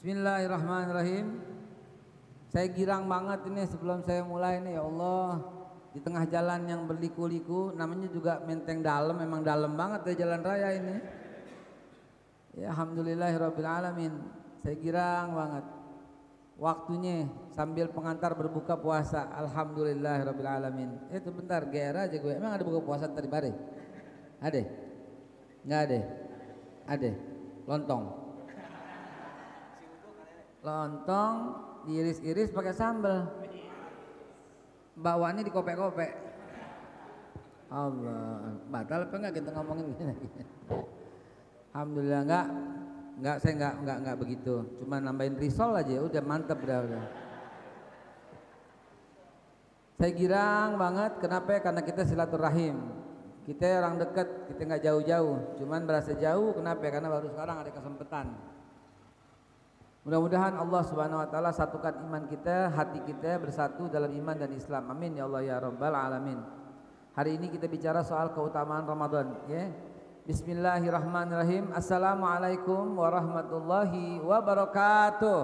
Bismillahirrahmanirrahim. Saya girang banget ini sebelum saya mulai nih, ya Allah. Di tengah jalan yang berliku-liku, namanya juga Menteng Dalam, memang dalam banget ya jalan raya ini. Ya alhamdulillahirabbil alamin. Saya girang banget. Waktunya sambil pengantar berbuka puasa. Alhamdulillahirabbil alamin. Itu bentar, GR aja gue. Emang ada buka puasa tadi bare? Ada? Enggak ada. Ada. Lontong. Lontong diiris-iris pakai sambal. Bawaannya dikopek-kopek. Allah, batal apa enggak kita ngomongin gini? Alhamdulillah saya enggak begitu. Cuma nambahin risol aja udah mantep udah. Saya girang banget, kenapa? Karena kita silaturahim. Kita orang dekat, kita enggak jauh-jauh. Cuman berasa jauh, kenapa? Karena baru sekarang ada kesempatan. Mudah-mudahan Allah Subhanahu wa taala satukan iman kita, hati kita bersatu dalam iman dan Islam. Amin ya Allah ya rabbal alamin. Hari ini kita bicara soal keutamaan Ramadan, ya. Bismillahirrahmanirrahim. Assalamualaikum warahmatullahi wabarakatuh.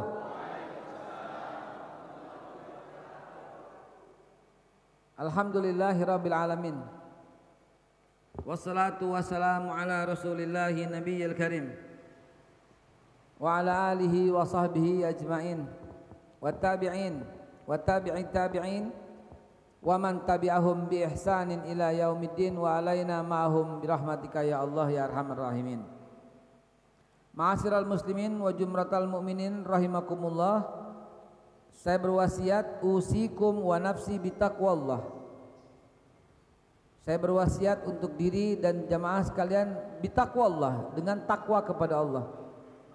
Alhamdulillahirabbil alamin. Wassalatu wassalamu ala Rasulillahi nabiyil karim. Wa ala alihi wa sahbihi ajma'in wa tabi'in wa tabi'in tabi'in wa man tabi'ahum bi ihsanin ila yaumiddin wa alaina ma'ahum birahmatika ya Allah ya arhamar rahimin. Ma'asyiral muslimin wa jumratal mu'minin rahimakumullah. Saya berwasiat usikum wa nafsi bitaqwallah. Saya berwasiat untuk diri dan jamaah sekalian bitaqwallah, dengan takwa kepada Allah.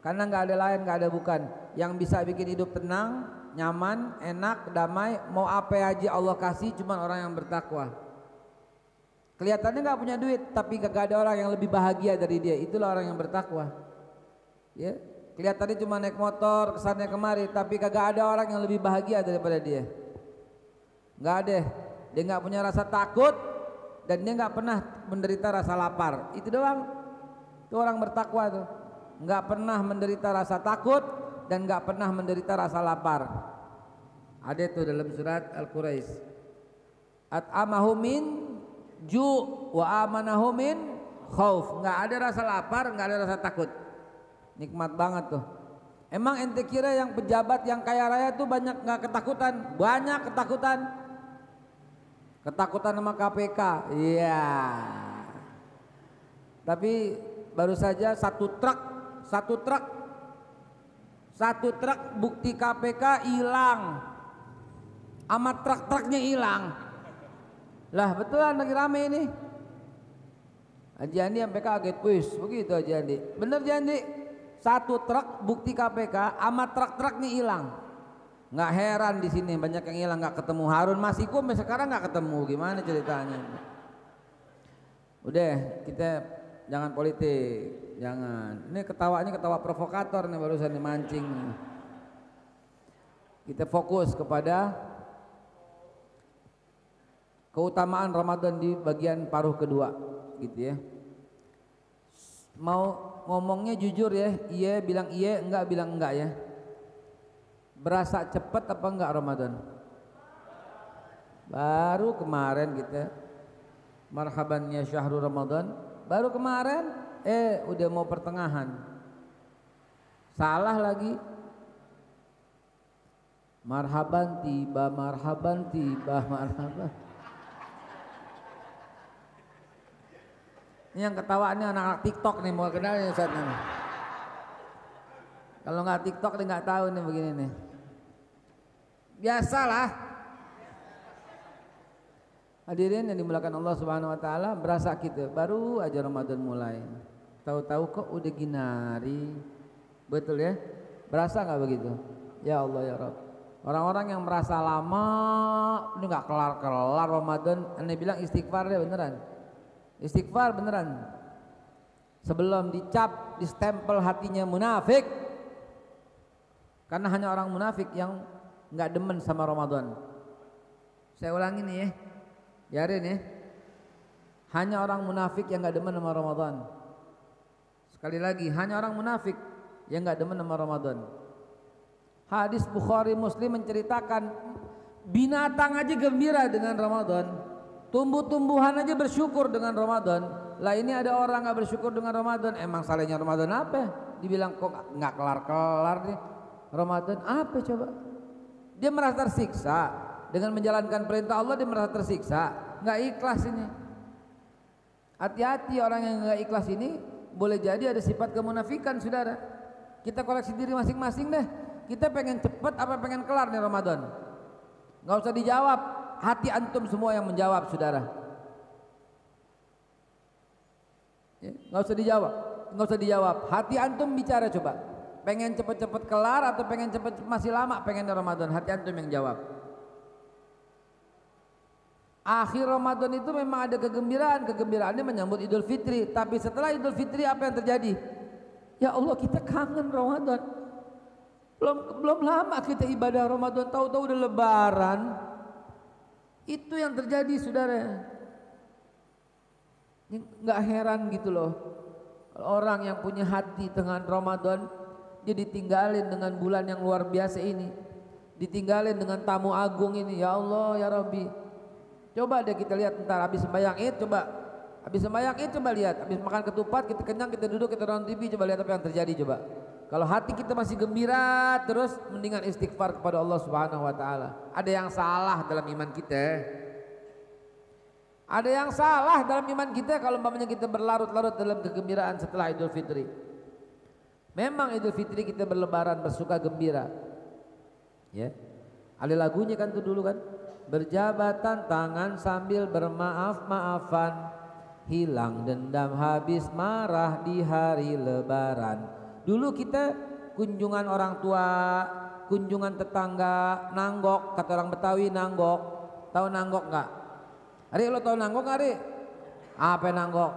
Karena nggak ada lain, nggak ada bukan yang bisa bikin hidup tenang, nyaman, enak, damai. Mau apa aja Allah kasih, cuman orang yang bertakwa. Kelihatannya nggak punya duit, tapi gak ada orang yang lebih bahagia dari dia. Itulah orang yang bertakwa. Ya, kelihatannya cuma naik motor kesannya kemari, tapi kagak ada orang yang lebih bahagia daripada dia. Nggak ada. Dia nggak punya rasa takut dan dia nggak pernah menderita rasa lapar. Itu doang. Itu orang bertakwa tuh. Nggak pernah menderita rasa takut dan nggak pernah menderita rasa lapar. Ada itu dalam surat Al-Quraisy. At'amahum min ju' wa amanahum min khauf. Nggak ada rasa lapar, nggak ada rasa takut. Nikmat banget tuh. Emang ente kira yang pejabat yang kaya raya tuh banyak nggak ketakutan? Banyak ketakutan. Ketakutan sama KPK. Iya. Tapi baru saja satu truk bukti KPK hilang, sama truk-truknya hilang. Lah betulan lagi rame ini. Haji Andi sampai kaget, wis begitu Haji Andi. Bener Haji Andi, satu truk bukti KPK sama truk-truknya hilang. Nggak heran di sini banyak yang hilang nggak ketemu. Harun Masiku sampai sekarang nggak ketemu. Gimana ceritanya? Udah kita jangan politik. Jangan. Ini ketawanya ketawa provokator nih, barusan dimancing. Kita fokus kepada keutamaan Ramadan di bagian paruh kedua, gitu ya. Mau ngomongnya jujur ya, iya bilang iya, enggak bilang enggak ya. Berasa cepet apa enggak Ramadan? Baru kemarin kita marhaban ya syahrul Ramadan, baru kemarin udah mau pertengahan. Salah lagi. Marhaban tiba, marhaban tiba, marhaban. Ini yang ketawa ini anak-anak TikTok nih, mau kenal nih saat ini. Kalau nggak TikTok dia nggak tahu nih begini nih. Biasalah. Hadirin yang dimuliakan Allah Subhanahu wa taala, berasa kita baru aja Ramadan mulai. Tahu-tahu kok udah ginari. Betul ya? Berasa nggak begitu? Ya Allah ya Rabb. Orang-orang yang merasa lama ini nggak kelar-kelar Ramadan, aneh bilang istighfar deh beneran. Istighfar beneran. Sebelum dicap, distempel hatinya munafik. Karena hanya orang munafik yang nggak demen sama Ramadan. Saya ulangi nih ya. Biarin ya. Hanya orang munafik yang nggak demen sama Ramadan. Sekali lagi, hanya orang munafik yang nggak demen sama Ramadan. Hadis Bukhari Muslim menceritakan binatang aja gembira dengan Ramadan, tumbuh-tumbuhan aja bersyukur dengan Ramadan. Lah ini ada orang nggak bersyukur dengan Ramadan, emang salahnya Ramadan apa? Dibilang kok nggak kelar-kelar nih Ramadan, apa coba? Dia merasa tersiksa dengan menjalankan perintah Allah, dia merasa tersiksa, nggak ikhlas ini. Hati-hati orang yang nggak ikhlas ini, boleh jadi ada sifat kemunafikan, saudara. Kita koleksi diri masing-masing deh. Kita pengen cepet apa pengen kelar nih Ramadan? Nggak usah dijawab, hati antum semua yang menjawab, saudara. Nggak usah dijawab, nggak usah dijawab. Hati antum bicara coba. Pengen cepet-cepet kelar atau pengen cepet masih lama pengen Ramadan? Hati antum yang jawab. Akhir Ramadan itu memang ada kegembiraan, kegembiraannya menyambut Idul Fitri. Tapi setelah Idul Fitri apa yang terjadi? Ya Allah, kita kangen Ramadan. Belum lama kita ibadah Ramadan, tahu-tahu udah Lebaran. Itu yang terjadi, saudara. Nggak heran gitu loh, orang yang punya hati dengan Ramadan dia ditinggalin dengan bulan yang luar biasa ini, ditinggalin dengan tamu agung ini. Ya Allah ya Rabbi, coba deh kita lihat ntar habis sembahyang Id, coba lihat habis makan ketupat kita kenyang, kita duduk, kita nonton TV, coba lihat apa yang terjadi. Coba kalau hati kita masih gembira terus, mendingan istighfar kepada Allah Subhanahu wa taala. Ada yang salah dalam iman kita. Ada yang salah dalam iman kita kalau umpamanya kita berlarut-larut dalam kegembiraan setelah Idul Fitri. Memang Idul Fitri kita berlebaran, bersuka gembira. Ya. Ada lagunya kan tuh dulu kan. Berjabatan tangan sambil bermaaf-maafan, hilang dendam habis marah di hari lebaran. Dulu kita kunjungan orang tua, kunjungan tetangga, nanggok, kata orang Betawi nanggok. Tahu nanggok enggak? Ari, lo tau nanggok nggak, Ari? Apa nanggok?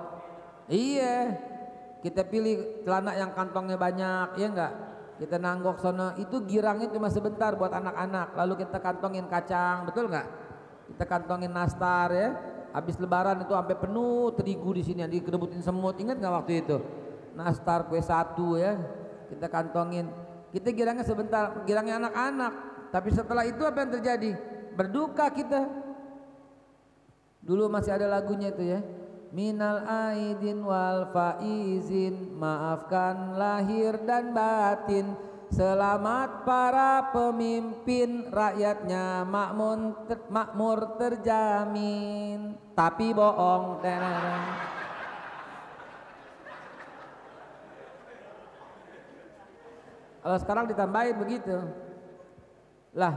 Iya, kita pilih celana yang kantongnya banyak, ya enggak? Kita nanggok sono, itu girangnya cuma sebentar buat anak-anak. Lalu kita kantongin kacang, betul nggak? Kita kantongin nastar ya. Habis lebaran itu sampai penuh terigu di sini, yang dikerebutin semut. Ingat nggak waktu itu? Nastar kue satu ya, kita kantongin. Kita girangnya sebentar, girangnya anak-anak. Tapi setelah itu apa yang terjadi? Berduka kita. Dulu masih ada lagunya itu ya. Minal aidin wal faizin, maafkan lahir dan batin. Selamat para pemimpin, rakyatnya makmur terjamin. Tapi bohong. Kalau sekarang ditambahin begitu. Lah,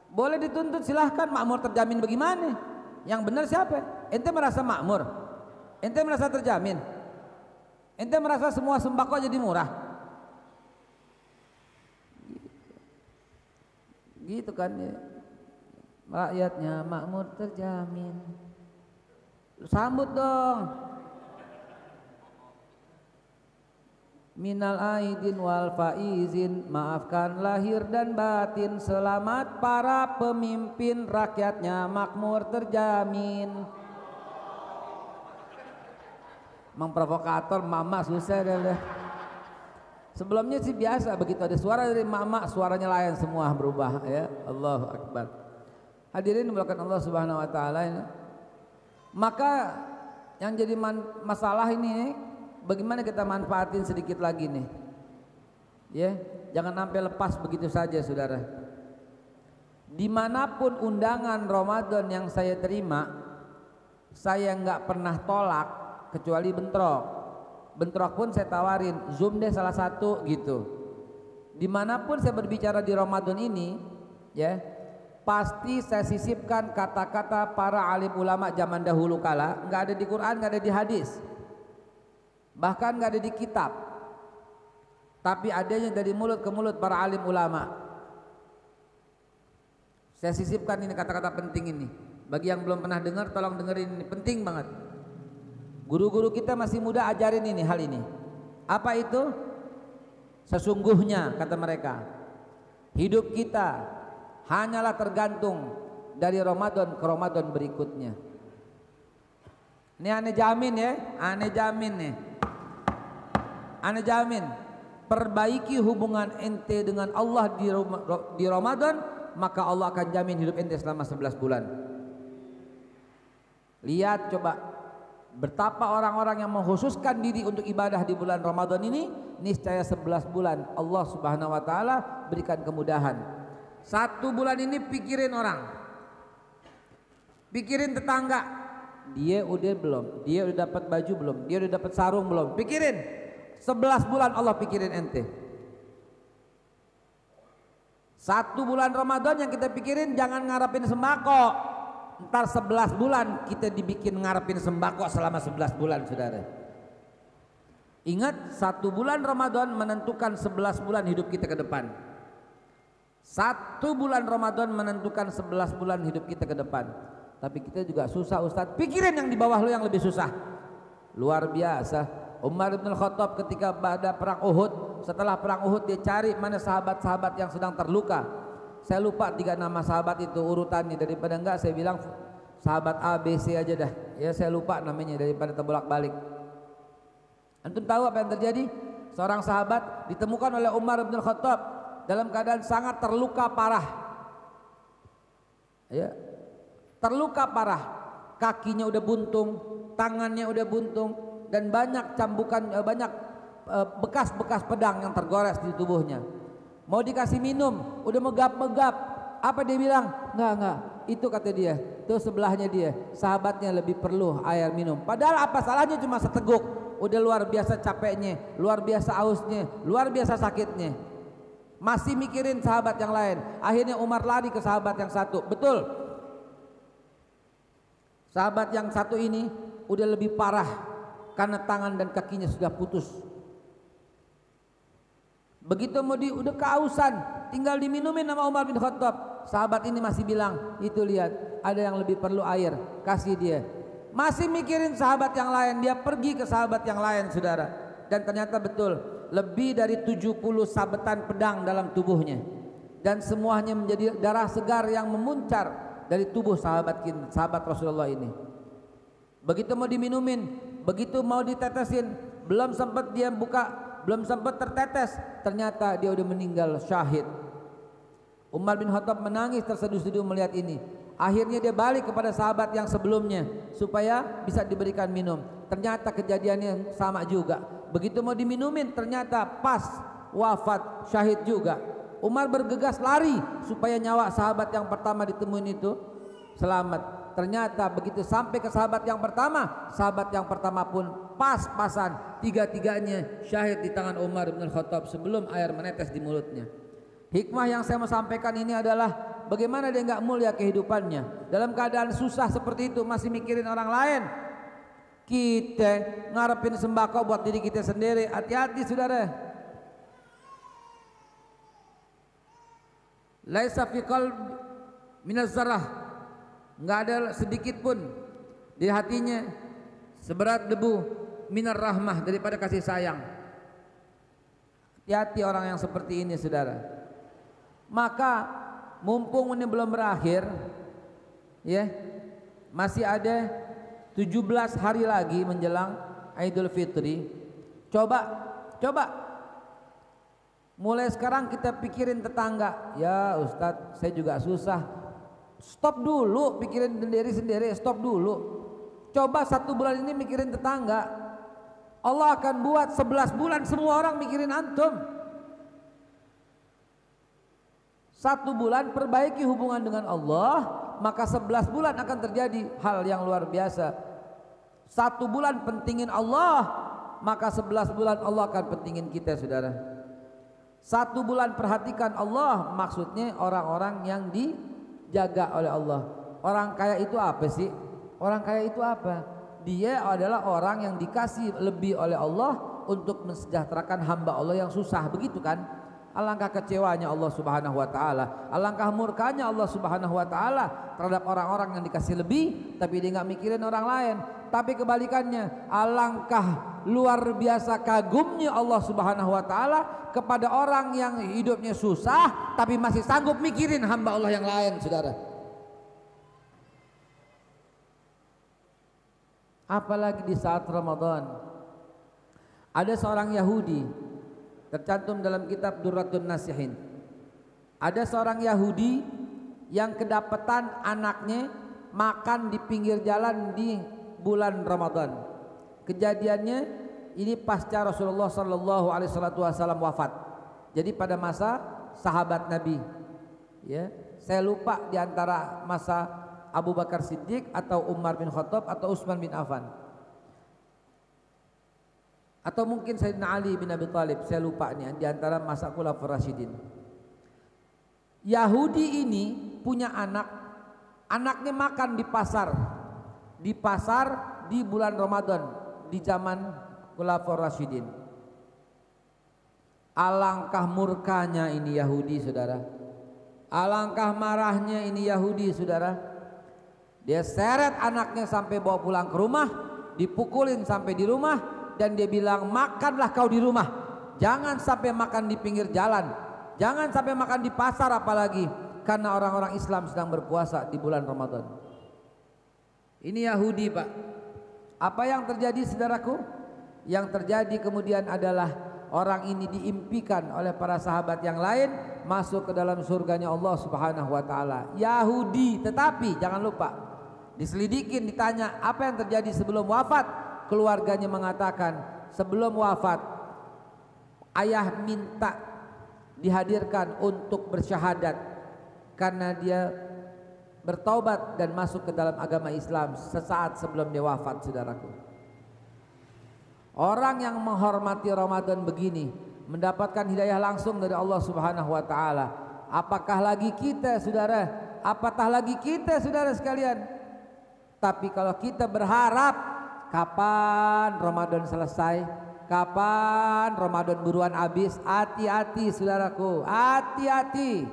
boleh dituntut silahkan, makmur terjamin bagaimana? Yang benar siapa? Ente merasa makmur? Ente merasa terjamin? Ente merasa semua sembako jadi murah? Gitu kan ya. Rakyatnya makmur terjamin. Sambut dong. Minal aidin wal faizin, maafkan lahir dan batin. Selamat para pemimpin, rakyatnya makmur terjamin. Emang provokator, mama susah deh. Sebelumnya sih biasa, begitu ada suara dari mama, suaranya lain semua berubah ya. Allahu Akbar. Hadirin dimulakan Allah Subhanahu wa taala ini. Maka yang jadi masalah ini, bagaimana kita manfaatin sedikit lagi nih, ya, jangan sampai lepas begitu saja, saudara. Dimanapun undangan Ramadan yang saya terima, saya nggak pernah tolak kecuali bentrok. Bentrok pun saya tawarin, Zoom deh salah satu gitu. Dimanapun saya berbicara di Ramadan ini, ya, pasti saya sisipkan kata-kata para alim ulama zaman dahulu kala. Nggak ada di Quran, nggak ada di hadis. Bahkan nggak ada di kitab, tapi adanya dari mulut ke mulut para alim ulama. Saya sisipkan ini kata-kata penting ini. Bagi yang belum pernah dengar, tolong dengerin, ini penting banget. Guru-guru kita masih muda, ajarin ini, hal ini. Apa itu? Sesungguhnya kata mereka, hidup kita hanyalah tergantung dari Ramadan ke Ramadan berikutnya. Ini aneh jamin ya, aneh jamin nih. Aneh jamin, perbaiki hubungan ente dengan Allah di Ramadan, maka Allah akan jamin hidup ente selama 11 bulan. Lihat coba betapa orang-orang yang mengkhususkan diri untuk ibadah di bulan Ramadan ini, niscaya 11 bulan Allah Subhanahu wa taala berikan kemudahan. 1 bulan ini pikirin orang, pikirin tetangga, dia udah belum, dia udah dapat baju belum, dia udah dapat sarung belum, pikirin. 11 bulan Allah pikirin ente. 1 bulan Ramadan yang kita pikirin jangan ngarepin sembako. Ntar 11 bulan kita dibikin ngarepin sembako selama 11 bulan, saudara. Ingat, 1 bulan Ramadan menentukan 11 bulan hidup kita ke depan. 1 bulan Ramadan menentukan 11 bulan hidup kita ke depan. Tapi kita juga susah, Ustadz. Pikirin yang di bawah lo yang lebih susah. Luar biasa. Umar bin Khattab ketika pada perang Uhud, setelah perang Uhud dia cari mana sahabat-sahabat yang sedang terluka. Saya lupa 3 nama sahabat itu urutannya, daripada enggak saya bilang sahabat A, B, C aja dah. Ya saya lupa namanya daripada terbolak-balik. Antum tahu apa yang terjadi? Seorang sahabat ditemukan oleh Umar bin Khattab dalam keadaan sangat terluka parah. Ya. Terluka parah. Kakinya udah buntung, tangannya udah buntung dan banyak cambukan, banyak bekas-bekas pedang yang tergores di tubuhnya. Mau dikasih minum, udah megap-megap. Apa dia bilang? Enggak. Itu kata dia, itu sebelahnya dia, sahabatnya lebih perlu air minum. Padahal apa salahnya cuma seteguk. Udah luar biasa capeknya, luar biasa ausnya, luar biasa sakitnya. Masih mikirin sahabat yang lain. Akhirnya Umar lari ke sahabat yang satu. Betul. Sahabat yang satu ini udah lebih parah karena tangan dan kakinya sudah putus. Begitu mau udah kehausan, tinggal diminumin sama Umar bin Khattab. Sahabat ini masih bilang, itu lihat ada yang lebih perlu air, kasih dia. Masih mikirin sahabat yang lain, dia pergi ke sahabat yang lain, saudara. Dan ternyata betul, lebih dari 70 sabetan pedang dalam tubuhnya. Dan semuanya menjadi darah segar yang memuncar dari tubuh sahabat Rasulullah ini. Begitu mau diminumin, begitu mau ditetesin, belum sempat dia buka, belum sempat tertetes, ternyata dia udah meninggal syahid. Umar bin Khattab menangis terseduh-seduh melihat ini. Akhirnya dia balik kepada sahabat yang sebelumnya supaya bisa diberikan minum. Ternyata kejadiannya sama juga. Begitu mau diminumin, ternyata pas wafat syahid juga. Umar bergegas lari supaya nyawa sahabat yang pertama ditemuin itu selamat. Ternyata begitu sampai ke sahabat yang pertama pun pas-pasan, tiga-tiganya syahid di tangan Umar bin Khattab sebelum air menetes di mulutnya. Hikmah yang saya mau sampaikan ini adalah bagaimana dia nggak mulia kehidupannya. Dalam keadaan susah seperti itu masih mikirin orang lain. Kita ngarepin sembako buat diri kita sendiri. Hati-hati saudara. Laisa fi qalbi minaz zarah. Nggak ada sedikit pun di hatinya seberat debu minar rahmah, daripada kasih sayang. Hati-hati orang yang seperti ini saudara. Maka mumpung ini belum berakhir, ya, masih ada 17 hari lagi menjelang Idul Fitri. Coba mulai sekarang kita pikirin tetangga. Ya Ustadz, saya juga susah. Stop dulu, pikirin sendiri, stop dulu. Coba 1 bulan ini mikirin tetangga. Allah akan buat 11 bulan semua orang mikirin antum. 1 bulan perbaiki hubungan dengan Allah, maka 11 bulan akan terjadi hal yang luar biasa. 1 bulan pentingin Allah, maka 11 bulan Allah akan pentingin kita saudara. 1 bulan perhatikan Allah, maksudnya orang-orang yang dijaga oleh Allah. Orang kaya itu apa sih? Orang kaya itu apa? Dia adalah orang yang dikasih lebih oleh Allah untuk mensejahterakan hamba Allah yang susah, begitu kan? Alangkah kecewanya Allah Subhanahu wa taala, alangkah murkanya Allah Subhanahu wa taala terhadap orang-orang yang dikasih lebih tapi dia enggak mikirin orang lain. Tapi kebalikannya, alangkah luar biasa kagumnya Allah Subhanahu wa taala kepada orang yang hidupnya susah tapi masih sanggup mikirin hamba Allah yang lain, saudara. Apalagi di saat Ramadan. Ada seorang Yahudi tercantum dalam kitab Durratun Nasihin. Ada seorang Yahudi yang kedapatan anaknya makan di pinggir jalan di bulan Ramadan. Kejadiannya ini pasca Rasulullah sallallahu alaihi wasallam wafat. Jadi pada masa sahabat Nabi. Ya, saya lupa di antara masa Abu Bakar Siddiq atau Umar bin Khattab atau Utsman bin Affan. Atau mungkin Sayyidina Ali bin Abi Thalib, saya lupa nih di antara masa Khulafaur Rasyidin. Yahudi ini punya anak, anaknya makan di pasar di bulan Ramadan di zaman Khulafaur Rasyidin. Alangkah murkanya ini Yahudi, saudara. Alangkah marahnya ini Yahudi, saudara. Dia seret anaknya sampai bawa pulang ke rumah, dipukulin sampai di rumah, dan dia bilang, makanlah kau di rumah, jangan sampai makan di pinggir jalan, jangan sampai makan di pasar apalagi, karena orang-orang Islam sedang berpuasa di bulan Ramadan. Ini Yahudi, Pak. Apa yang terjadi, saudaraku? Yang terjadi kemudian adalah orang ini diimpikan oleh para sahabat yang lain masuk ke dalam surganya Allah Subhanahu wa taala. Yahudi, tetapi jangan lupa diselidikin, ditanya apa yang terjadi sebelum wafat. Keluarganya mengatakan sebelum wafat ayah minta dihadirkan untuk bersyahadat karena dia bertaubat dan masuk ke dalam agama Islam sesaat sebelum dia wafat, saudaraku. Orang yang menghormati Ramadan begini mendapatkan hidayah langsung dari Allah Subhanahu wa taala. Apakah lagi kita, saudara? Apatah lagi kita, saudara sekalian? Tapi kalau kita berharap kapan Ramadan selesai, kapan Ramadan buruan habis, hati-hati, saudaraku, hati-hati.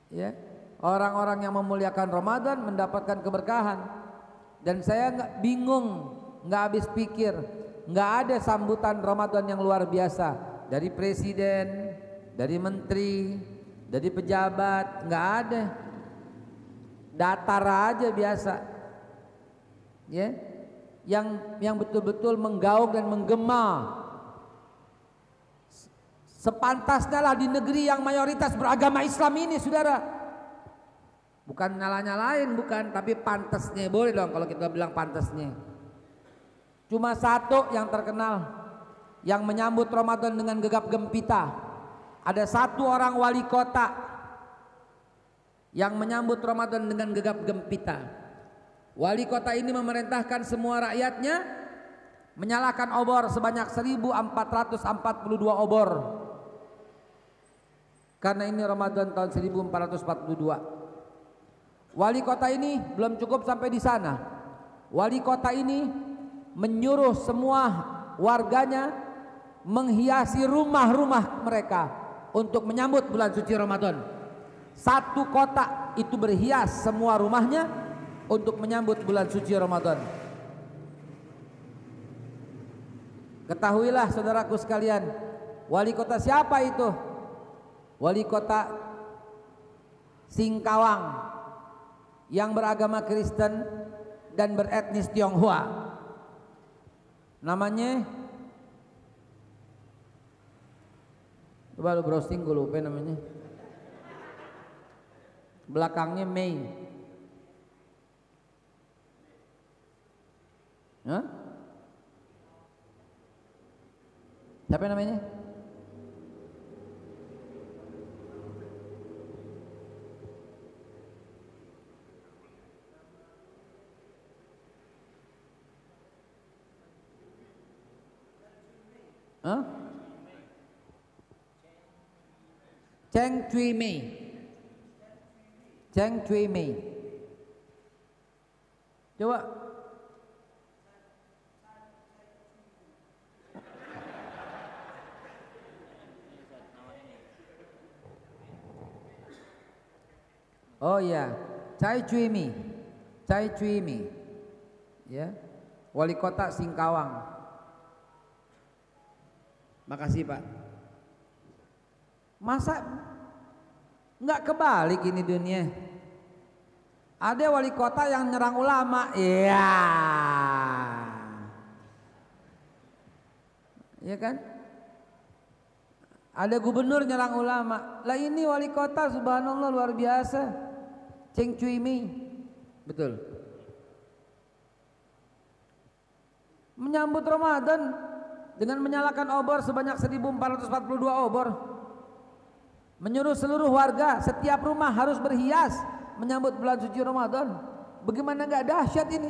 Ya, orang-orang yang memuliakan Ramadan mendapatkan keberkahan. Dan saya bingung, nggak habis pikir, nggak ada sambutan Ramadan yang luar biasa dari presiden, dari menteri, dari pejabat, nggak ada. Datar aja biasa. Ya, yang betul-betul menggaung dan menggema. Sepantasnya lah di negeri yang mayoritas beragama Islam ini, saudara. Bukan nyala-nyalain, bukan, tapi pantasnya. Boleh dong kalau kita bilang pantasnya. Cuma satu yang terkenal yang menyambut Ramadan dengan gegap gempita. Ada satu orang wali kota yang menyambut Ramadan dengan gegap gempita. Wali kota ini memerintahkan semua rakyatnya menyalakan obor sebanyak 1442 obor. Karena ini Ramadan tahun 1442. Wali kota ini belum cukup sampai di sana. Wali kota ini menyuruh semua warganya menghiasi rumah-rumah mereka untuk menyambut bulan suci Ramadan. Satu kota itu berhias semua rumahnya untuk menyambut bulan suci Ramadan. Ketahuilah saudaraku sekalian, wali kota siapa itu? Wali kota Singkawang yang beragama Kristen dan beretnis Tionghoa. Namanya, coba lu browsing, gue lupa namanya. Belakangnya Mei. Hah? Siapa namanya? Hah? Cheng Cui Mei. Cheng Cui Mei. Coba. Oh iya, Cai Cui Mi, Cai Cui Mi, ya, wali kota Singkawang. Makasih Pak. Masa nggak kebalik ini dunia? Ada wali kota yang nyerang ulama, iya, ya kan? Ada gubernur nyerang ulama. Lah ini wali kota subhanallah luar biasa. Cheng Cui Mi. Betul. Menyambut Ramadan dengan menyalakan obor sebanyak 1442 obor. Menyuruh seluruh warga setiap rumah harus berhias menyambut bulan suci Ramadan. Bagaimana enggak dahsyat ini?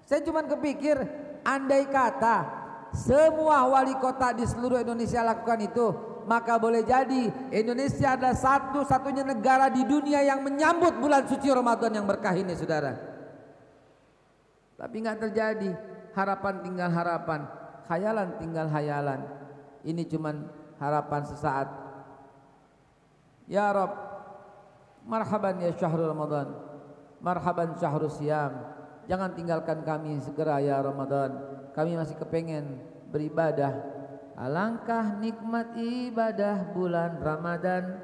Saya cuma kepikir, andai kata semua wali kota di seluruh Indonesia lakukan itu, maka boleh jadi Indonesia adalah satu-satunya negara di dunia yang menyambut bulan suci Ramadan yang berkah ini, saudara. Tapi enggak terjadi. Harapan tinggal harapan, khayalan tinggal khayalan. Ini cuman harapan sesaat. Ya Rabb, marhaban ya syahrul Ramadan, marhaban syahrul siyam. Jangan tinggalkan kami segera ya Ramadan. Kami masih kepengen beribadah. Alangkah nikmat ibadah bulan Ramadan,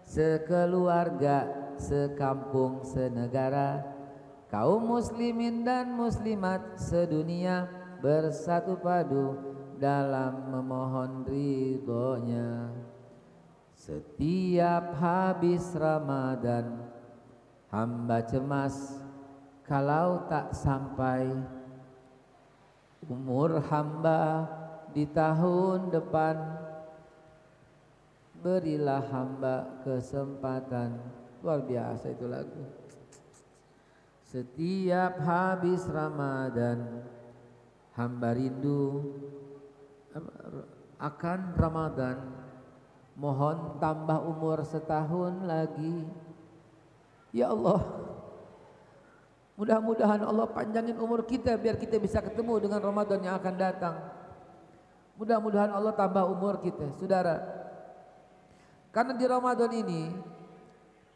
sekeluarga, sekampung, senegara. Kaum muslimin dan muslimat sedunia bersatu padu dalam memohon ridhonya. Setiap habis Ramadan hamba cemas kalau tak sampai umur hamba di tahun depan. Berilah hamba kesempatan. Luar biasa itu lagu. Setiap habis Ramadan hamba rindu akan Ramadan. Mohon tambah umur setahun lagi. Ya Allah, mudah-mudahan Allah panjangin umur kita biar kita bisa ketemu dengan Ramadan yang akan datang. Mudah-mudahan Allah tambah umur kita, saudara. Karena di Ramadan ini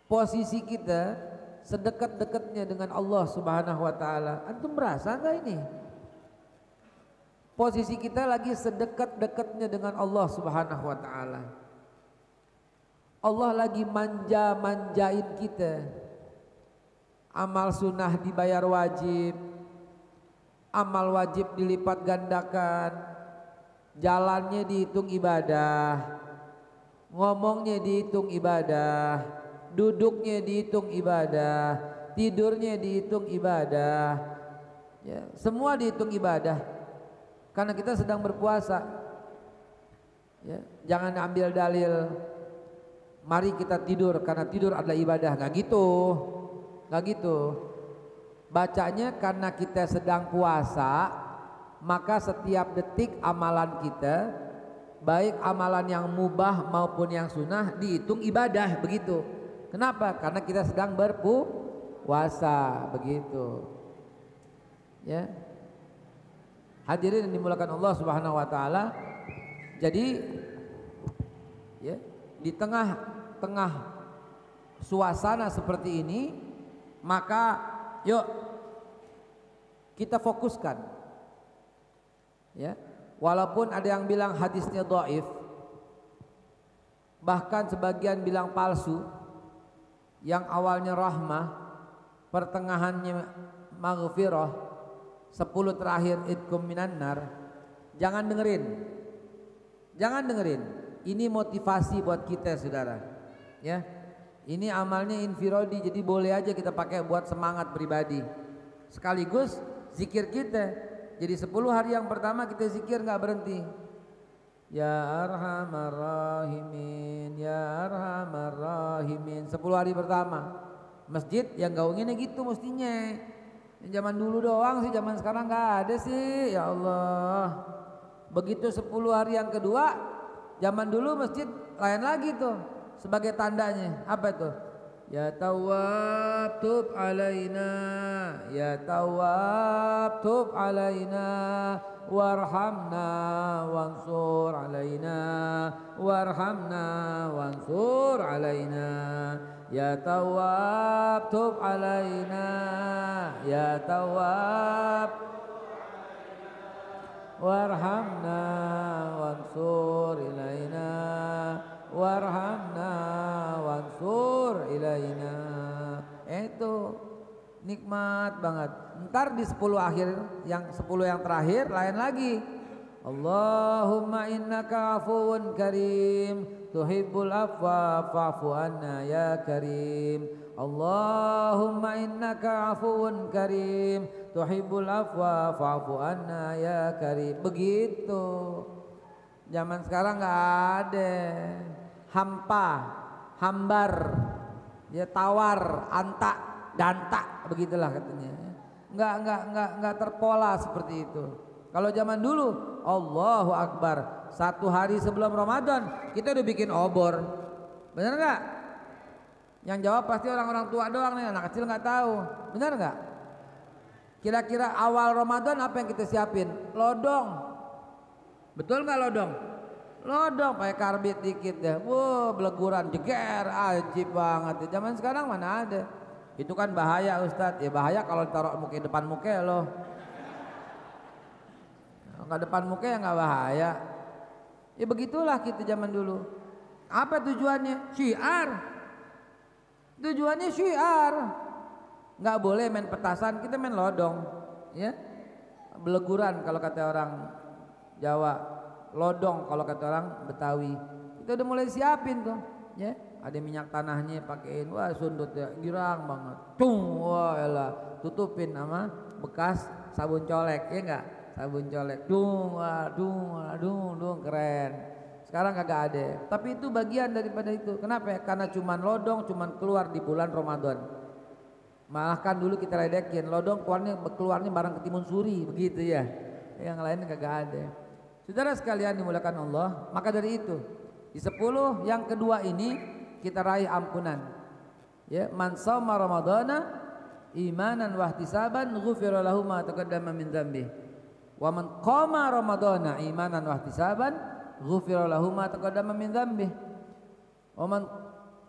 posisi kita sedekat-dekatnya dengan Allah Subhanahu wa taala. Antum merasa enggak ini? Posisi kita lagi sedekat-dekatnya dengan Allah Subhanahu wa taala. Allah lagi manja-manjain kita. Amal sunnah dibayar wajib, amal wajib dilipat gandakan, jalannya dihitung ibadah, ngomongnya dihitung ibadah, duduknya dihitung ibadah, tidurnya dihitung ibadah, ya, semua dihitung ibadah. Karena kita sedang berpuasa, ya, jangan ambil dalil mari kita tidur karena tidur adalah ibadah. Nggak gitu, nggak gitu. Bacanya karena kita sedang puasa, maka setiap detik amalan kita, baik amalan yang mubah maupun yang sunnah, dihitung ibadah, begitu. Kenapa? Karena kita sedang berpuasa, begitu. Ya. Hadirin yang dimuliakan Allah Subhanahu wa taala. Jadi ya, di tengah-tengah suasana seperti ini, maka yuk kita fokuskan. Ya. Walaupun ada yang bilang hadisnya dhaif, bahkan sebagian bilang palsu. Yang awalnya rahmah, pertengahannya maghfirah, 10 terakhir idkum minan nar. Jangan dengerin. Jangan dengerin. Ini motivasi buat kita, saudara. Ya. Ini amalnya infiradi, jadi boleh aja kita pakai buat semangat pribadi. Sekaligus zikir kita. Jadi 10 hari yang pertama kita zikir enggak berhenti. Ya Arhamar Rahimin, Ya Arhamar Rahimin. 10 hari pertama. Masjid yang gaungnya gitu mestinya. Yang zaman dulu doang sih, zaman sekarang nggak ada sih. Ya Allah. Begitu 10 hari yang kedua, zaman dulu masjid lain lagi tuh. Sebagai tandanya, apa itu? Ya Tawwab tub alaina, Ya Tawwab tub alaina, warhamna wansur alaina, warhamna wansur alaina. Ya Tawwab tub alaina, Ya Tawwab warhamna wansur ilaina, warhamna wansur ilaina. Itu nikmat banget. Ntar di 10 akhir, yang 10 yang terakhir lain lagi. Allahumma innaka afuwun karim tuhibbul afwa fa'fu anna ya karim. Allahumma innaka afuwun karim tuhibbul afwa fa'fu anna ya karim. Begitu. Zaman sekarang nggak ada hampa, hambar, ya tawar, antak, dantak, begitulah katanya. Nggak terpola seperti itu. Kalau zaman dulu, Allahu Akbar, satu hari sebelum Ramadan kita udah bikin obor, benar nggak? Yang jawab pasti orang-orang tua doang nih, anak kecil nggak tahu, benar nggak? Kira-kira awal Ramadan apa yang kita siapin? Lodong, betul nggak lodong? Lodong pakai karbit dikit deh, wow beleguran, jeger, ajib banget. Zaman sekarang mana ada? Itu kan bahaya Ustadz, ya bahaya kalau ditaruh muka depan muka loh. Nggak depan muka ya nggak bahaya. Ya begitulah kita zaman dulu. Apa tujuannya? Syiar. Tujuannya syiar. Nggak boleh main petasan, kita main lodong, ya. Beleguran kalau kata orang Jawa, lodong kalau kata orang Betawi. Kita udah mulai siapin tuh, ya. Ada minyak tanahnya pakein, wah sundut ya, girang banget. Wah elah, tutupin sama bekas sabun colek, ya enggak? Sabun colek, dung, keren. Sekarang kagak ada. Tapi itu bagian daripada itu. Kenapa? Karena cuman lodong, cuman keluar di bulan Ramadan. Malah kan dulu kita ledekin, lodong keluarnya barang ketimun suri, begitu ya. Yang lain kagak ada. Saudara sekalian dimuliakan Allah, maka dari itu di 10 yang kedua ini kita raih ampunan. Ya, man shauma ramadhana imanan wa ihtisaban ghufira lahu ma taqaddama min dzambihi. Wa man qama ramadhana imanan wa ihtisaban ghufira lahu ma taqaddama min dzambihi. Wa man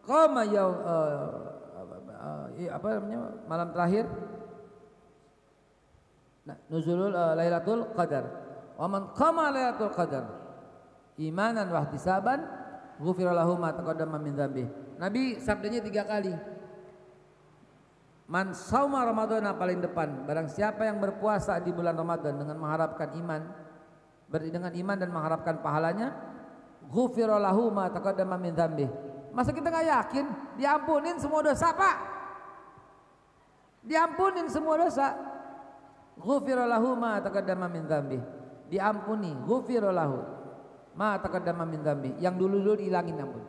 qama malam terakhir nuzulul lailatul qadar. Wa man qama lailatul qadar imanan wa ihtisaban ghufira lahu ma taqaddama min dzambihi. Nabi sabdanya 3 kali. Man shauma ramadhana paling depan, barang siapa yang berpuasa di bulan Ramadan dengan mengharapkan iman, dengan iman dan mengharapkan pahalanya, ghufira lahu ma taqaddama min dzambihi. Masa kita nggak yakin diampunin semua dosa, Pak? Diampunin semua dosa. Ghufira lahu ma taqaddama min dzambihi. Diampuni, ghufira lahu ma taqaddama min dzambihi. Yang dulu-dulu dihilangin ampun.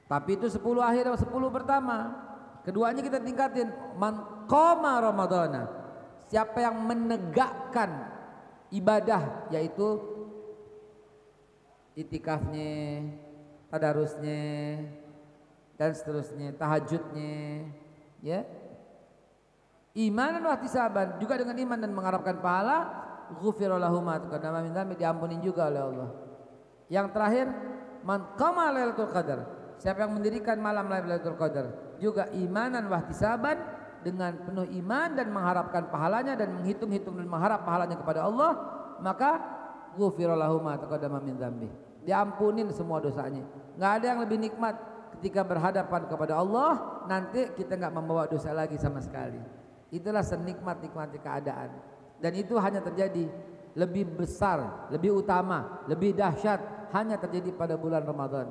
Tapi itu 10 akhir atau 10 pertama. Keduanya kita tingkatin, man qama ramadhana, siapa yang menegakkan ibadah, yaitu itikafnya, tadarusnya dan seterusnya, tahajudnya, ya. Imanan wa ihtisaban, juga dengan iman dan mengharapkan pahala, ghufira lahu ma taqaddama min dzambi, diampunin juga oleh Allah. Yang terakhir, man qama lailatul qadar, siapa yang mendirikan malam Lailatul Qadar, juga imanan wa ihtisaban, dengan penuh iman dan mengharapkan pahalanya dan menghitung-hitung dan mengharap pahalanya kepada Allah, maka ghufira lahu ma taqaddama min dzambi, diampunin semua dosanya. Enggak ada yang lebih nikmat ketika berhadapan kepada Allah, nanti kita enggak membawa dosa lagi sama sekali. Itulah senikmat-nikmatnya keadaan. Dan itu hanya terjadi, lebih besar, lebih utama, lebih dahsyat hanya terjadi pada bulan Ramadan.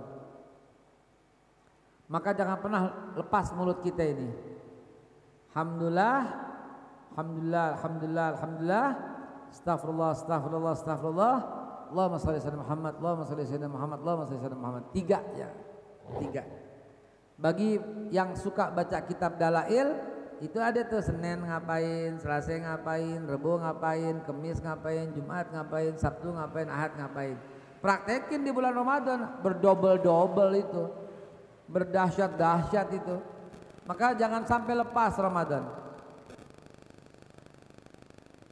Maka jangan pernah lepas mulut kita ini. Alhamdulillah, alhamdulillah, alhamdulillah, alhamdulillah. Astagfirullah, astagfirullah, astagfirullah. Allahumma shalli ala Muhammad, Allahumma shalli ala Muhammad, Allahumma shalli ala Muhammad. 3 ya. 3. Bagi yang suka baca kitab dalail, itu ada tuh Senin ngapain, Selasa ngapain, Rebo ngapain, Kamis ngapain, Jumat ngapain, Sabtu ngapain, Ahad ngapain. Praktekin di bulan Ramadan, berdobel-dobel itu. Berdahsyat-dahsyat itu. Maka jangan sampai lepas Ramadan.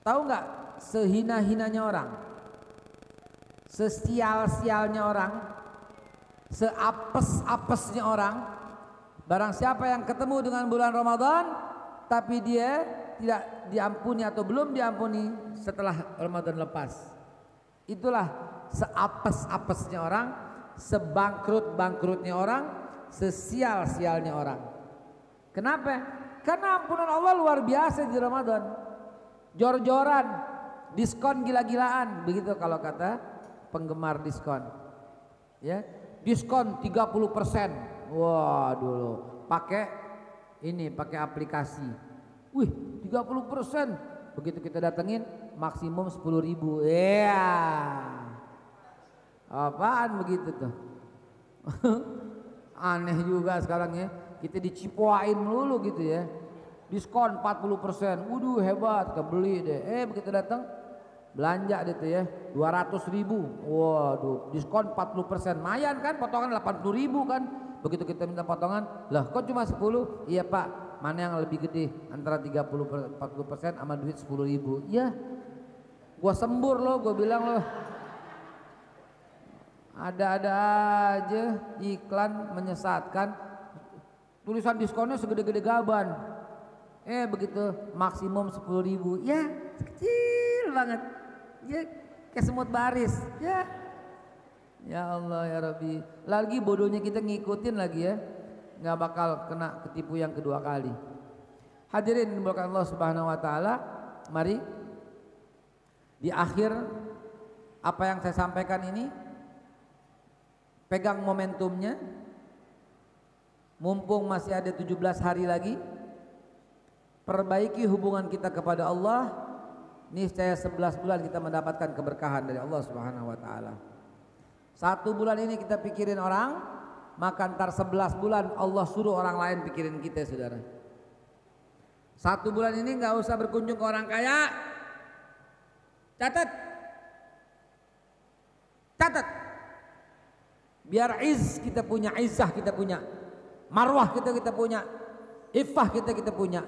Tahu nggak sehina-hinanya orang, sesial-sialnya orang, seapes-apesnya orang, barang siapa yang ketemu dengan bulan Ramadan tapi dia tidak diampuni atau belum diampuni setelah Ramadan lepas, itulah seapes-apesnya orang, sebangkrut-bangkrutnya orang, sesial-sialnya orang. Kenapa? Karena ampunan Allah luar biasa di Ramadan. Jor-joran, diskon gila-gilaan, begitu kalau kata penggemar diskon. Ya, diskon 30%. Wah, dulu pakai aplikasi. Wih, 30%. Begitu kita datengin maksimum 10.000. Ya. Apaan begitu tuh? Aneh juga sekarang ya. Kita dicipoain melulu gitu ya. Diskon 40%. Waduh, hebat, kita beli deh. Begitu datang belanja deh tuh ya, 200.000. Waduh, diskon 40%. Mayan kan, potongan 80.000 kan. Begitu kita minta potongan, lah kok cuma 10? Iya Pak, mana yang lebih gede antara 30-40% sama duit 10.000? Ya, gua sembur loh, gua bilang loh. Ada-ada aja iklan menyesatkan. Tulisan diskonnya segede-gede gaban. Begitu maksimum 10.000. Ya, kecil banget. Ya, kayak semut baris. Ya Allah ya Rabbi. Lagi bodohnya kita ngikutin lagi ya. Nggak bakal kena ketipu yang kedua kali. Hadirin dimulakan Allah Subhanahu wa taala, mari di akhir apa yang saya sampaikan ini pegang momentumnya. Mumpung masih ada 17 hari lagi, perbaiki hubungan kita kepada Allah. Niscaya 11 bulan kita mendapatkan keberkahan dari Allah Subhanahu wa taala. 1 bulan ini kita pikirin orang, maka ntar 11 bulan Allah suruh orang lain pikirin kita, saudara. 1 bulan ini nggak usah berkunjung ke orang kaya. Catat. Biar kita punya, izzah kita punya, marwah kita punya, iffah kita punya.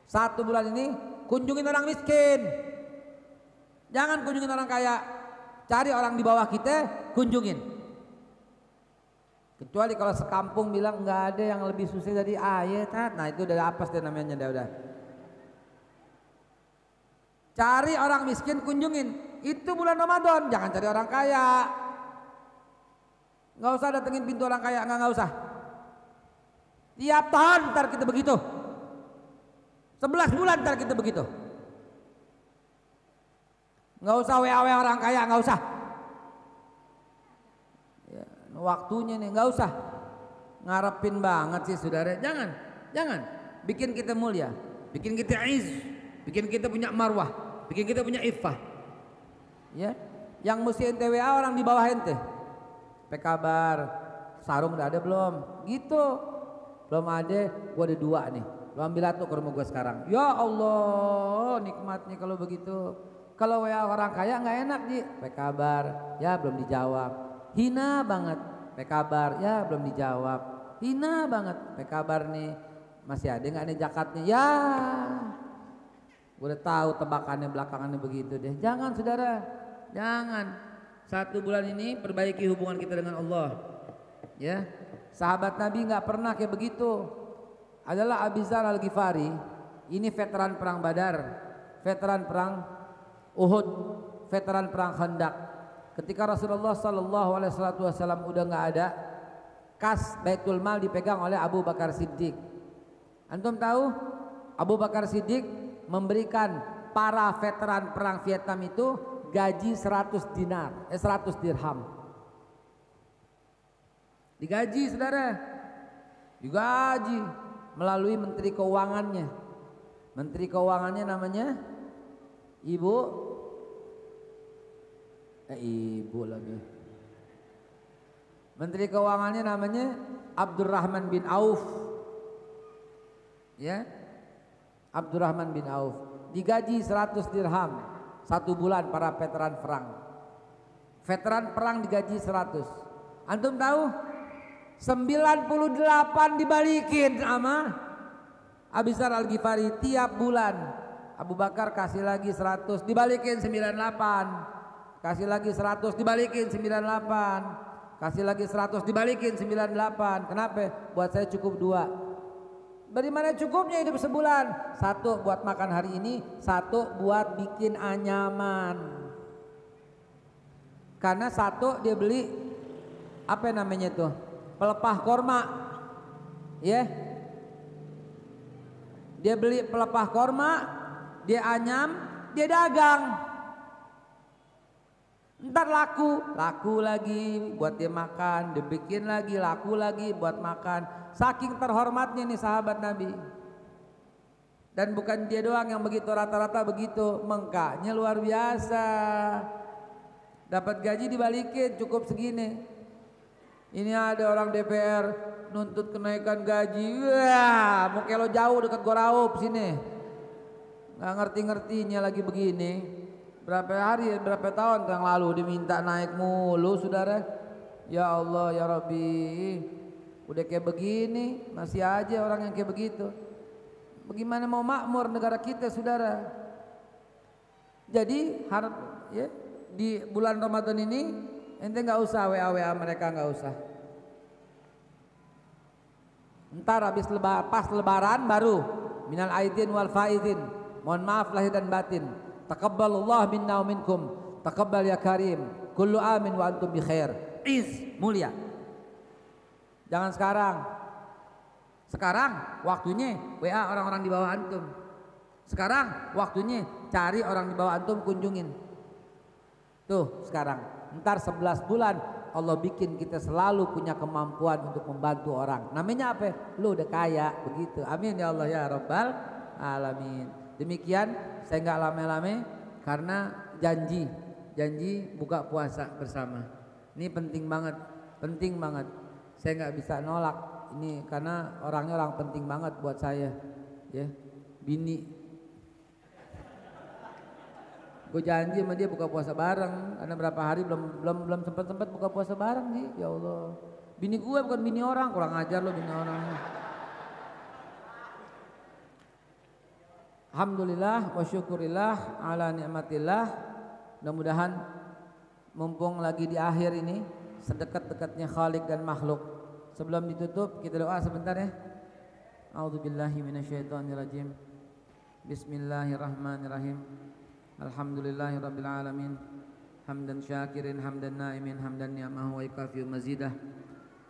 1 bulan ini kunjungin orang miskin. Jangan kunjungin orang kaya. Cari orang di bawah kita, kunjungin. Kecuali kalau sekampung bilang nggak ada yang lebih susah dari ayat. Nah itu udah apa sih namanya, udah. Cari orang miskin, kunjungin. Itu bulan Ramadan. Jangan cari orang kaya. Nggak usah datengin pintu orang kaya, nggak usah. Tiap tahun ntar kita begitu. 11 bulan ntar kita begitu. Nggak usah WA orang kaya, nggak usah. Ya, waktunya nih, nggak usah. Ngarepin banget sih saudara. Jangan. Bikin kita mulia, bikin kita izz, bikin kita punya marwah, bikin kita punya iffah. Ya, yang mesti ente WA orang di bawah ente. Apa kabar? Sarung udah ada belum? Gitu. Belum ada, gua ada 2 nih. Lu ambil satu ke rumah gua sekarang. Ya Allah, nikmatnya kalau begitu. Kalau WA orang kaya nggak enak Ji. Apa kabar? Ya belum dijawab. Hina banget. Apa kabar? Ya belum dijawab. Hina banget. Apa kabar nih? Masih ada nggak nih zakatnya? Ya, gue udah tahu tebakannya belakangannya begitu deh. Jangan saudara, jangan. 1 bulan ini perbaiki hubungan kita dengan Allah. Ya, sahabat Nabi nggak pernah kayak begitu. Adalah Abi Dzar Al-Ghifari. Ini veteran perang Badar, veteran perang Uhud, veteran perang Khandaq. Ketika Rasulullah SAW udah nggak ada, kas Baitul Mal dipegang oleh Abu Bakar Siddiq. Antum tahu Abu Bakar Siddiq memberikan para veteran perang Vietnam itu gaji 100 dirham. Digaji saudara, digaji melalui Menteri Keuangannya. Menteri Keuangannya namanya Ibu lagi. Menteri Keuangannya namanya Abdurrahman bin Auf. Ya, Abdurrahman bin Auf digaji 100 dirham 1 bulan para veteran perang. Veteran perang digaji 100. Antum tahu 98 dibalikin sama Abi Dzar Al-Ghifari tiap bulan. Abu Bakar kasih lagi 100 dibalikin 98. Kasih lagi 100 dibalikin 98. Kasih lagi 100 dibalikin 98. Kenapa? Buat saya cukup 2. Dari mana cukupnya hidup sebulan? 1 buat makan hari ini, 1 buat bikin anyaman. Karena 1 dia beli apa namanya tuh? Pelepah korma. Ya. Dia beli pelepah korma, dia anyam, dia dagang. Ntar laku lagi buat dia makan, dibikin lagi, laku lagi buat makan. Saking terhormatnya nih sahabat Nabi. Dan bukan dia doang yang begitu, rata-rata begitu, mengkaknya luar biasa. Dapat gaji dibalikin cukup segini. Ini ada orang DPR nuntut kenaikan gaji. Wah, mau kelo jauh dekat Goraup sini. Nggak ngerti-ngertinya lagi begini. Berapa hari, berapa tahun yang lalu diminta naik mulu saudara. Ya Allah ya Rabbi, udah kayak begini masih aja orang yang kayak begitu. Bagaimana mau makmur negara kita saudara? Jadi harap ya di bulan Ramadan ini ente nggak usah WA mereka, nggak usah. Ntar habis pas lebaran baru minal aidin wal faizin, mohon maaf lahir dan batin. Taqabbalallah minna wa minkum. Taqabbal ya karim. Kullu amin wa antum bi khair. Mulia. Jangan sekarang. Sekarang waktunya WA orang-orang di bawah antum. Sekarang waktunya cari orang di bawah antum, kunjungin. Tuh sekarang. Ntar 11 bulan Allah bikin kita selalu punya kemampuan untuk membantu orang. Namanya apa? Lu udah kaya begitu. Amin ya Allah ya Rabbal alamin. Demikian, saya nggak lame-lame karena janji buka puasa bersama. Ini penting banget. Saya nggak bisa nolak ini karena orangnya orang penting banget buat saya, ya. Bini, gue janji sama dia buka puasa bareng. Karena berapa hari belum sempat buka puasa bareng sih, ya Allah. Bini gue bukan bini orang, kurang ajar lo bini orang. Alhamdulillah wa syukurillah ala ni'matillah. Mudah-mudahan mumpung lagi di akhir ini, sedekat-dekatnya Khalik dan makhluk. Sebelum ditutup kita doa sebentar ya. A'udzubillahi minasyaitonirrajim. Bismillahirrahmanirrahim. Alhamdulillahirabbil alamin. Hamdan syakirin, hamdan naimin, hamdan ni'amahu wa ikafiu mazidah.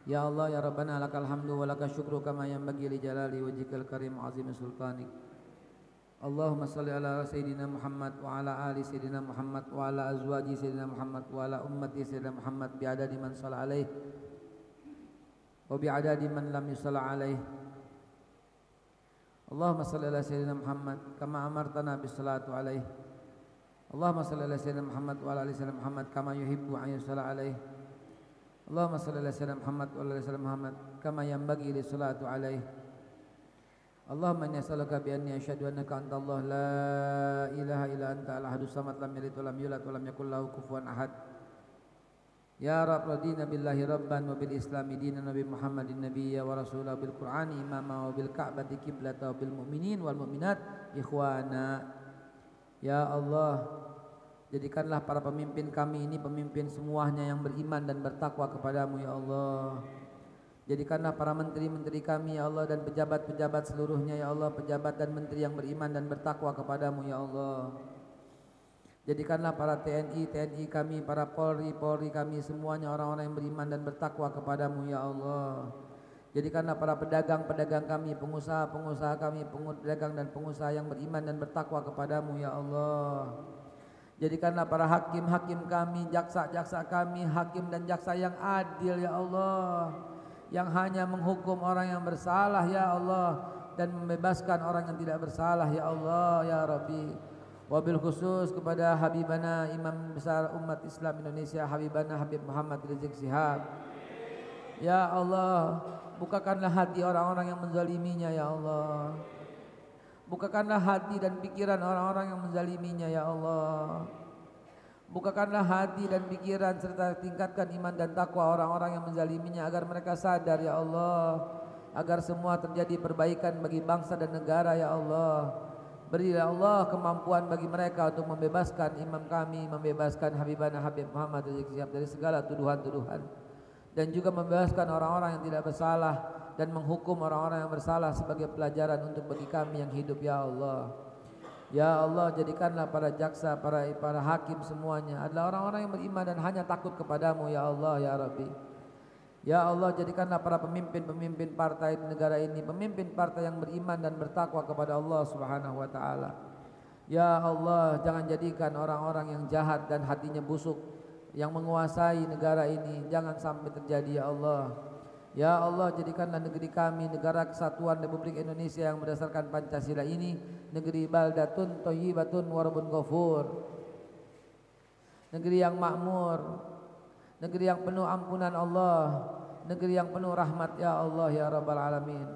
Ya Allah ya Rabbana lakal hamdu wa lakal syukru kama yanbaghi li jalali wajhikal karim azim sultanik. Allahumma salli ala Sayyidina Muhammad wa ala ali Sayyidina Muhammad wa ala azwaji Sayyidina Muhammad wa ala ummati Sayyidina Muhammad bi'adadi man salla alaih wa bi'adadi man lam yusalla alaih. Allahumma salli ala Sayyidina Muhammad kama amartana bis salatu alaih. Allahumma salli ala Sayyidina Muhammad wa ala ali Sayyidina Muhammad kama yuhibbu an yusalla alaih. Allahumma salli ala Sayyidina Muhammad wa ala ali Sayyidina Muhammad kama yanbaghi lis salatu alaih. Allahumma inni as'aluka bi anni asyhadu annaka anta Allah la ilaha illa anta al-ahadus samad lam yalid wa lam yulad wa lam yakul lahu kufuwan ahad. Ya Rabb radina billahi rabban wa bil islami dinan nabi Muhammadin nabiyya wa rasulahu bil qur'ani imama wa bil ka'bati qiblata wa bil mu'minin wal mu'minat ikhwana. Ya Allah, jadikanlah para pemimpin kami ini pemimpin semuanya yang beriman dan bertakwa kepadamu ya Allah. Jadikanlah para menteri-menteri kami ya Allah dan pejabat-pejabat seluruhnya ya Allah, pejabat dan menteri yang beriman dan bertakwa kepadamu ya Allah. Jadikanlah para TNI kami, para Polri kami semuanya orang-orang yang beriman dan bertakwa kepadamu ya Allah. Jadikanlah para pedagang kami, pengusaha kami, pedagang dan pengusaha yang beriman dan bertakwa kepadamu ya Allah. Jadikanlah para hakim kami, jaksa kami, hakim dan jaksa yang adil ya Allah, yang hanya menghukum orang yang bersalah ya Allah dan membebaskan orang yang tidak bersalah ya Allah ya Rabbi. Wabil khusus kepada Habibana Imam Besar Umat Islam Indonesia, Habibana Habib Muhammad Rizik Syihab. Ya Allah, bukakanlah hati orang-orang yang menzaliminya ya Allah. Bukakanlah hati dan pikiran orang-orang yang menzaliminya ya Allah. Bukakanlah hati dan pikiran serta tingkatkan iman dan takwa orang-orang yang menzaliminya agar mereka sadar ya Allah, agar semua terjadi perbaikan bagi bangsa dan negara ya Allah. Berilah Allah kemampuan bagi mereka untuk membebaskan imam kami, membebaskan Habibana Habib Muhammad Rizik Syihab dari segala tuduhan-tuduhan, dan juga membebaskan orang-orang yang tidak bersalah dan menghukum orang-orang yang bersalah sebagai pelajaran untuk bagi kami yang hidup ya Allah. Ya Allah, jadikanlah para jaksa, para hakim semuanya adalah orang-orang yang beriman dan hanya takut kepadamu ya Allah ya Rabbi. Ya Allah, jadikanlah para pemimpin partai di negara ini pemimpin partai yang beriman dan bertakwa kepada Allah Subhanahu wa taala. Ya Allah, jangan jadikan orang-orang yang jahat dan hatinya busuk yang menguasai negara ini jangan sampai terjadi ya Allah. Ya Allah, jadikanlah negeri kami negara kesatuan Republik Indonesia yang berdasarkan Pancasila ini negeri baldatun thayyibatun wa rabbun ghafur, negeri yang makmur, negeri yang penuh ampunan Allah, negeri yang penuh rahmat ya Allah ya Rabbal Alamin,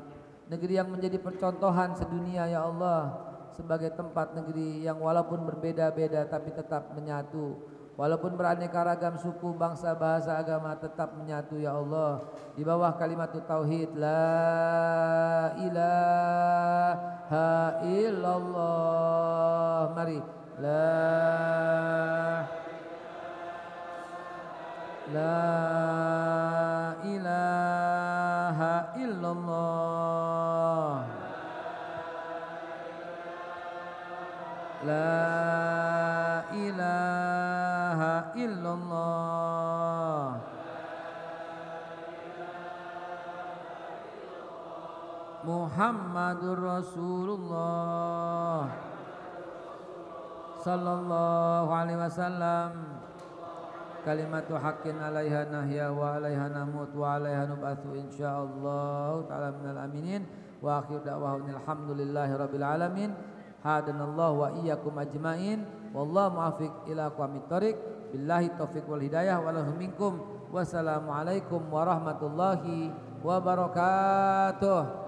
negeri yang menjadi percontohan sedunia ya Allah, sebagai tempat negeri yang walaupun berbeda-beda tapi tetap menyatu, walaupun beraneka ragam suku, bangsa, bahasa, agama tetap menyatu ya Allah di bawah kalimat tauhid la ilaha illallah. Mari la ilaha illallah. La ilaha illallah. Muhammadur Rasulullah sallallahu alaihi wasallam. Kalimatu haqqin alaiha nahya wa alaiha namut wa alaiha nub'atsu insyaallah ta'ala minal aminin. Wa akhir da'wahum alhamdulillahi rabbil alamin. Hadanallahu wa iyyakum ajmain. Wallahu muwaffiq ila aqwamit thoriq. Billahi taufiq wal hidayah wa lahum minkum. Wassalamualaikum warahmatullahi wabarakatuh.